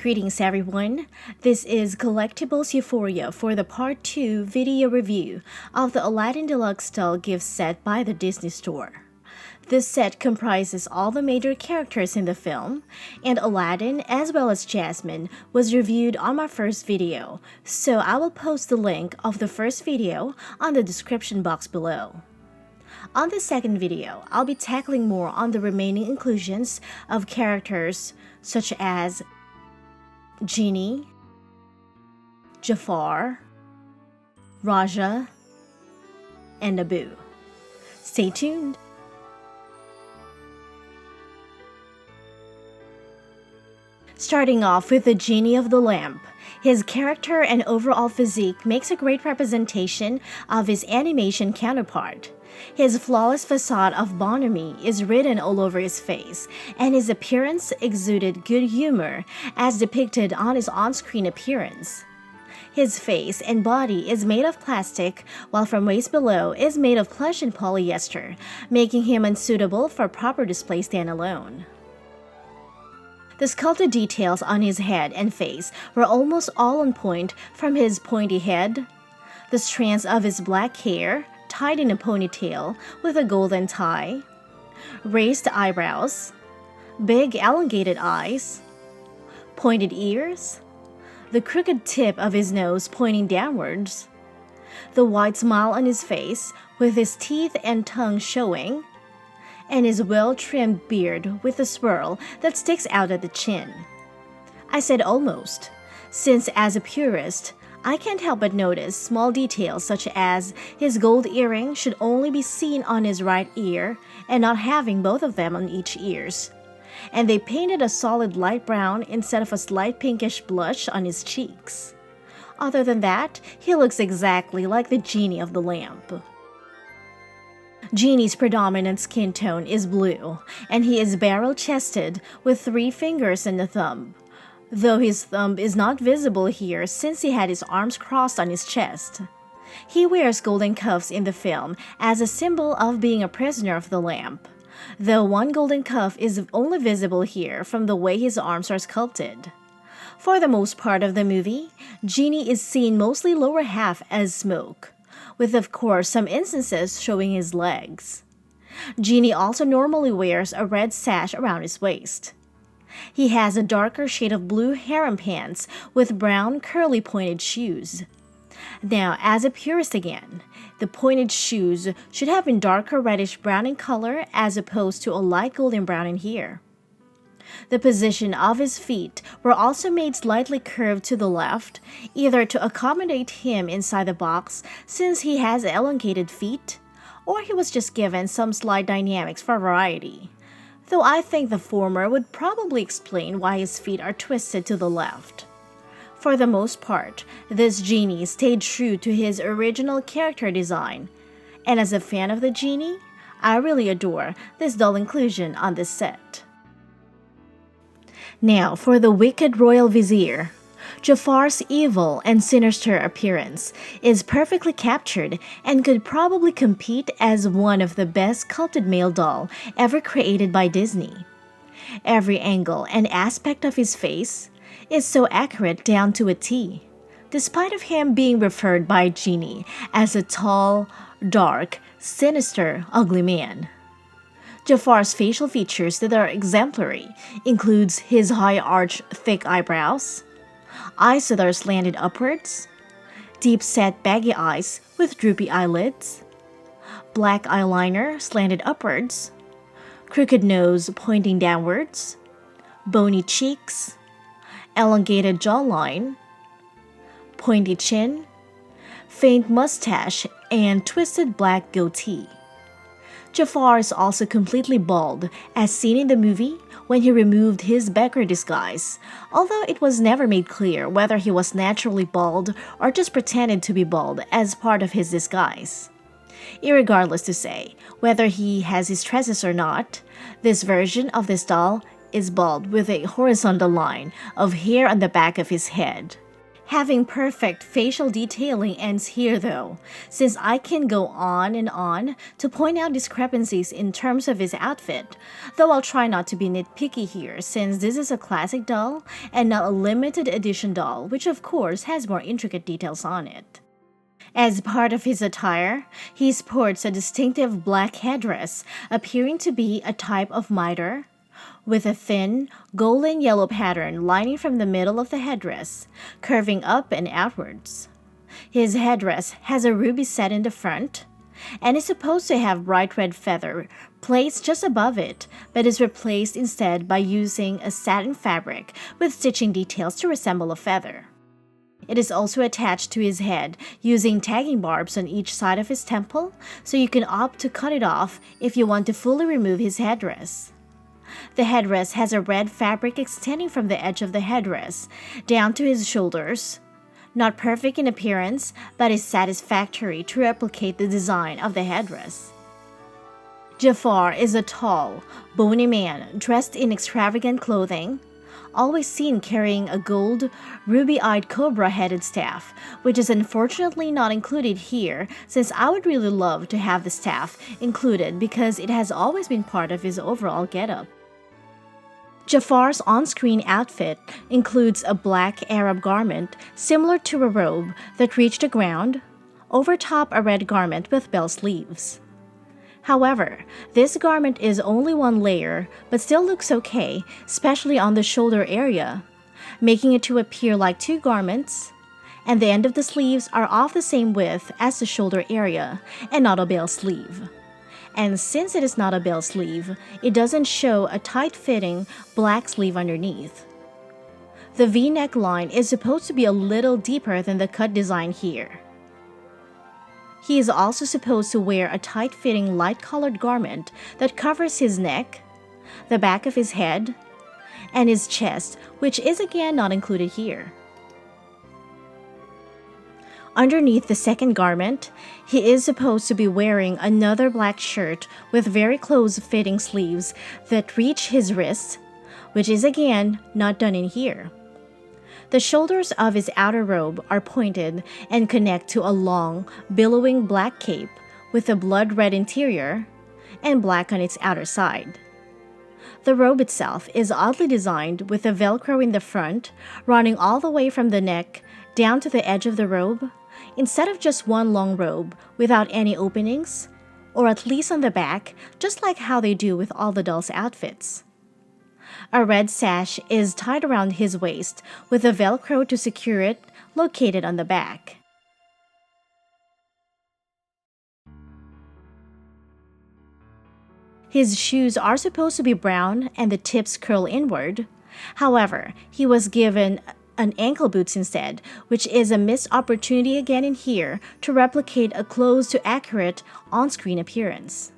Greetings everyone, this is Collectibles Euphoria for the Part 2 video review of the Aladdin Deluxe doll gift set by the Disney Store. This set comprises all the major characters in the film, and Aladdin as well as Jasmine was reviewed on my first video, so I will post the link of the first video on the description box below. On the second video, I'll be tackling more on the remaining inclusions of characters such as Genie, Jafar, Rajah, and Abu. Stay tuned! Starting off with the Genie of the Lamp, his character and overall physique makes a great representation of his animation counterpart. His flawless facade of bonhomie is written all over his face, and his appearance exuded good humor as depicted on his on-screen appearance. His face and body is made of plastic, while from waist below is made of plush and polyester, making him unsuitable for proper display standalone. The sculpted details on his head and face were almost all on point, from his pointy head, the strands of his black hair tied in a ponytail with a golden tie, raised eyebrows, big elongated eyes, pointed ears, the crooked tip of his nose pointing downwards, the wide smile on his face with his teeth and tongue showing, and his well-trimmed beard with a swirl that sticks out at the chin. I said almost, since as a purist, I can't help but notice small details such as his gold earring should only be seen on his right ear and not having both of them on each ears. And they painted a solid light brown instead of a slight pinkish blush on his cheeks. Other than that, he looks exactly like the Genie of the Lamp. Genie's predominant skin tone is blue, and he is barrel-chested with 3 fingers and a thumb, though his thumb is not visible here since he had his arms crossed on his chest. He wears golden cuffs in the film as a symbol of being a prisoner of the lamp, though one golden cuff is only visible here from the way his arms are sculpted. For the most part of the movie, Genie is seen mostly lower half as smoke, with of course some instances showing his legs. Genie also normally wears a red sash around his waist. He has a darker shade of blue harem pants with brown curly pointed shoes. Now, as a purist again, the pointed shoes should have been darker reddish brown in color as opposed to a light golden brown in here. The position of his feet were also made slightly curved to the left, either to accommodate him inside the box since he has elongated feet, or he was just given some slight dynamics for variety. Though I think the former would probably explain why his feet are twisted to the left. For the most part, this Genie stayed true to his original character design, and as a fan of the Genie, I really adore this doll inclusion on this set. Now for the wicked royal vizier. Jafar's evil and sinister appearance is perfectly captured and could probably compete as one of the best sculpted male doll ever created by Disney. Every angle and aspect of his face is so accurate down to a T, despite of him being referred by Genie as a tall, dark, sinister, ugly man. Jafar's facial features that are exemplary includes his high-arched, thick eyebrows, eyes that are slanted upwards, deep-set baggy eyes with droopy eyelids, black eyeliner slanted upwards, crooked nose pointing downwards, bony cheeks, elongated jawline, pointy chin, faint mustache, and twisted black goatee. Jafar is also completely bald, as seen in the movie when he removed his beggar disguise, although it was never made clear whether he was naturally bald or just pretended to be bald as part of his disguise. Irregardless to say whether he has his tresses or not, this version of this doll is bald with a horizontal line of hair on the back of his head. Having perfect facial detailing ends here though, since I can go on and on to point out discrepancies in terms of his outfit, though I'll try not to be nitpicky here since this is a classic doll and not a limited edition doll, which of course has more intricate details on it. As part of his attire, he sports a distinctive black headdress appearing to be a type of mitre, with a thin, golden yellow pattern lining from the middle of the headdress, curving up and outwards. His headdress has a ruby set in the front, and is supposed to have bright red feather placed just above it, but is replaced instead by using a satin fabric with stitching details to resemble a feather. It is also attached to his head using tagging barbs on each side of his temple, so you can opt to cut it off if you want to fully remove his headdress. The headdress has a red fabric extending from the edge of the headdress down to his shoulders. Not perfect in appearance, but is satisfactory to replicate the design of the headdress. Jafar is a tall, bony man dressed in extravagant clothing, always seen carrying a gold, ruby-eyed cobra-headed staff, which is unfortunately not included here since I would really love to have the staff included because it has always been part of his overall getup. Jafar's on-screen outfit includes a black Arab garment similar to a robe that reached the ground, over top a red garment with bell sleeves. However, this garment is only one layer but still looks okay, especially on the shoulder area, making it to appear like two garments, and the end of the sleeves are of the same width as the shoulder area and not a bell sleeve. And since it is not a bell sleeve, it doesn't show a tight-fitting black sleeve underneath. The V-neck line is supposed to be a little deeper than the cut design here. He is also supposed to wear a tight-fitting light-colored garment that covers his neck, the back of his head, and his chest, which is again not included here. Underneath the second garment, he is supposed to be wearing another black shirt with very close-fitting sleeves that reach his wrists, which is again not done in here. The shoulders of his outer robe are pointed and connect to a long, billowing black cape with a blood-red interior and black on its outer side. The robe itself is oddly designed with a velcro in the front running all the way from the neck down to the edge of the robe, instead of just one long robe without any openings, or at least on the back, just like how they do with all the dolls' outfits. A red sash is tied around his waist with a velcro to secure it, located on the back. His shoes are supposed to be brown and the tips curl inward. However, he was given an ankle boots instead, which is a missed opportunity again in here to replicate a close to accurate on-screen appearance.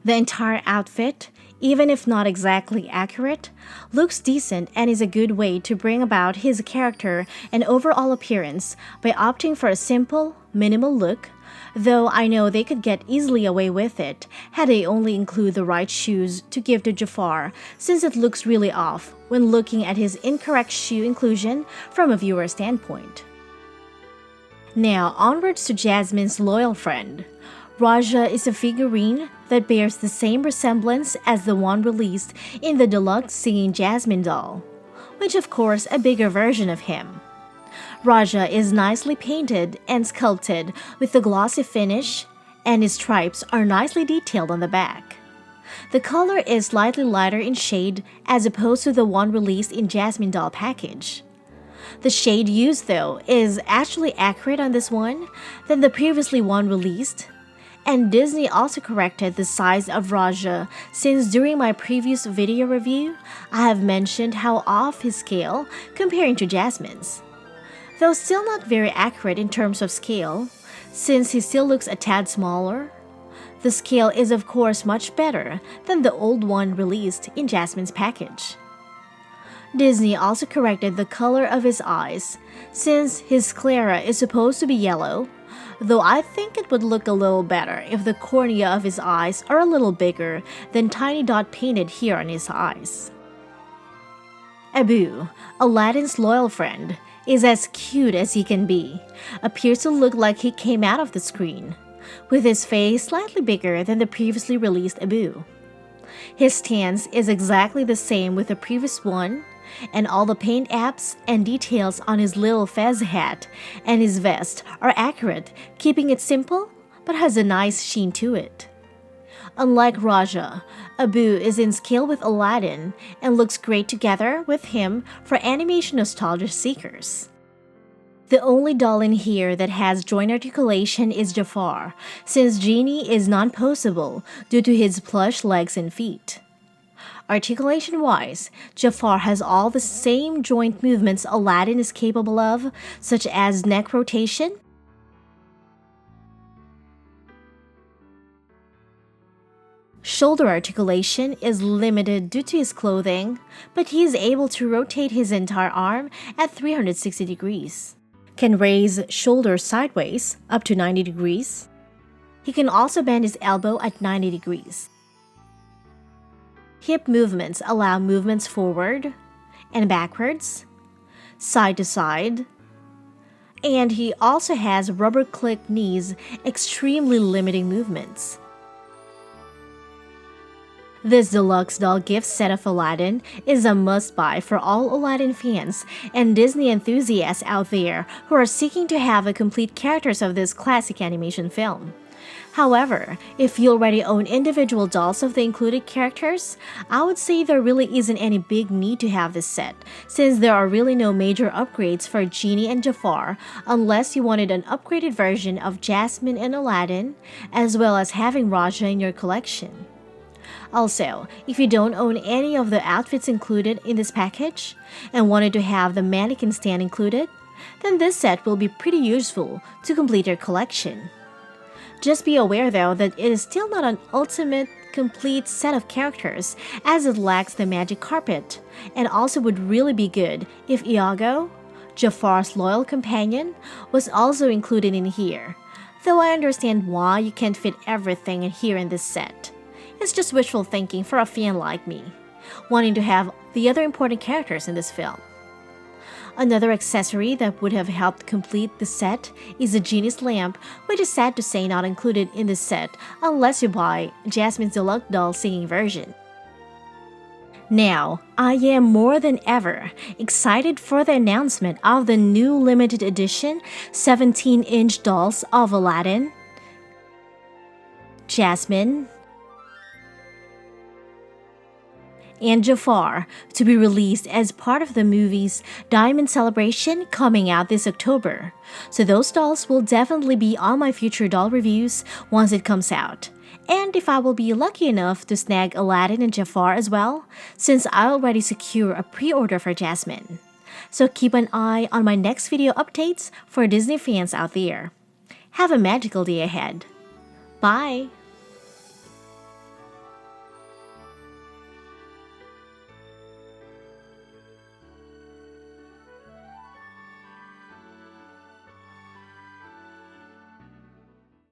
The entire outfit, even if not exactly accurate, looks decent and is a good way to bring about his character and overall appearance by opting for a simple, minimal look, though I know they could get easily away with it had they only include the right shoes to give to Jafar, since it looks really off when looking at his incorrect shoe inclusion from a viewer standpoint. Now onwards to Jasmine's loyal friend. Rajah is a figurine that bears the same resemblance as the one released in the deluxe singing Jasmine doll, which of course a bigger version of him. Rajah is nicely painted and sculpted with a glossy finish, and his stripes are nicely detailed on the back. The color is slightly lighter in shade as opposed to the one released in Jasmine doll package. The shade used though is actually accurate on this one than the previously one released, and Disney also corrected the size of Rajah since during my previous video review, I have mentioned how off his scale comparing to Jasmine's. Though still not very accurate in terms of scale, since he still looks a tad smaller, the scale is of course much better than the old one released in Jasmine's package. Disney also corrected the color of his eyes, since his sclera is supposed to be yellow, though I think it would look a little better if the cornea of his eyes are a little bigger than tiny dot painted here on his eyes. Abu, Aladdin's loyal friend, is as cute as he can be, appears to look like he came out of the screen, with his face slightly bigger than the previously released Abu. His stance is exactly the same with the previous one, and all the paint apps and details on his little fez hat and his vest are accurate, keeping it simple but has a nice sheen to it. Unlike Rajah, Abu is in scale with Aladdin and looks great together with him for animation nostalgia seekers. The only doll in here that has joint articulation is Jafar, since Genie is non-posable due to his plush legs and feet. Articulation-wise, Jafar has all the same joint movements Aladdin is capable of, such as neck rotation, shoulder articulation is limited due to his clothing, but he is able to rotate his entire arm at 360 degrees. Can raise shoulders sideways up to 90 degrees. He can also bend his elbow at 90 degrees. Hip movements allow movements forward and backwards, side to side, and he also has rubber click knees, extremely limiting movements. This deluxe doll gift set of Aladdin is a must-buy for all Aladdin fans and Disney enthusiasts out there who are seeking to have the complete characters of this classic animation film. However, if you already own individual dolls of the included characters, I would say there really isn't any big need to have this set, since there are really no major upgrades for Genie and Jafar unless you wanted an upgraded version of Jasmine and Aladdin, as well as having Rajah in your collection. Also, if you don't own any of the outfits included in this package and wanted to have the mannequin stand included, then this set will be pretty useful to complete your collection. Just be aware though that it is still not an ultimate complete set of characters as it lacks the magic carpet, and also would really be good if Iago, Jafar's loyal companion, was also included in here, though I understand why you can't fit everything in here in this set. It's just wishful thinking for a fan like me, wanting to have the other important characters in this film. Another accessory that would have helped complete the set is the Genie's lamp, which is sad to say not included in this set unless you buy Jasmine's deluxe doll singing version. Now, I am more than ever excited for the announcement of the new limited edition 17-inch dolls of Aladdin, Jasmine, and Jafar to be released as part of the movie's Diamond Celebration coming out this October. So those dolls will definitely be on my future doll reviews once it comes out. And if I will be lucky enough to snag Aladdin and Jafar as well, since I already secure a pre-order for Jasmine. So keep an eye on my next video updates for Disney fans out there. Have a magical day ahead. Bye!